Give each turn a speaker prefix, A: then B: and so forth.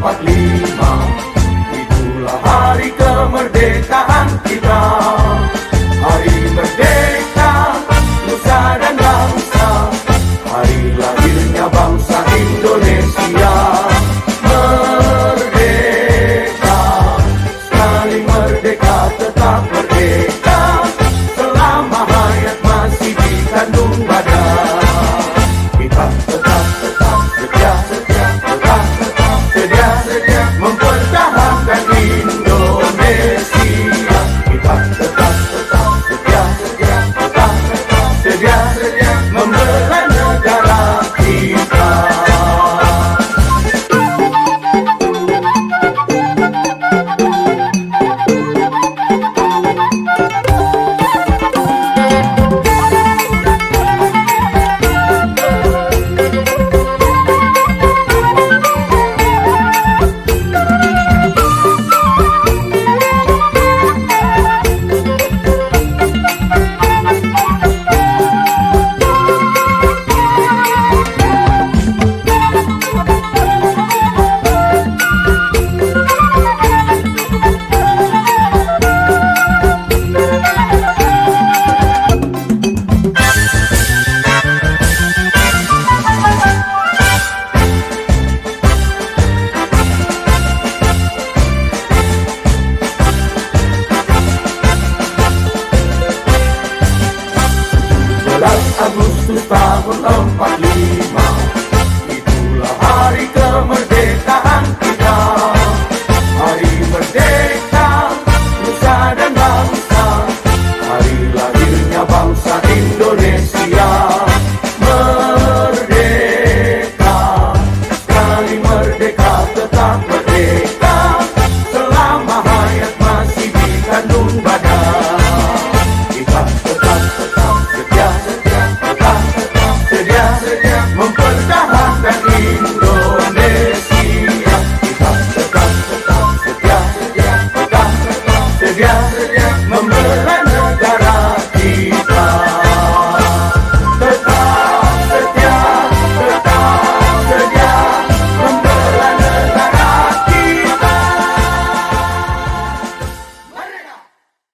A: 45. Itulah hari kemerdekaan kita, hari merdeka nusa dan bangsa, hari lahirnya bangsa Indonesia. Merdeka, sekali merdeka tetap merdeka, selama hayat masih dikandung badan. Kita tetap setia, tetap sedia mempertahankan Indonesia. Kita tetap setia, tetap sedia membela negara kita. Agustus tahun 45,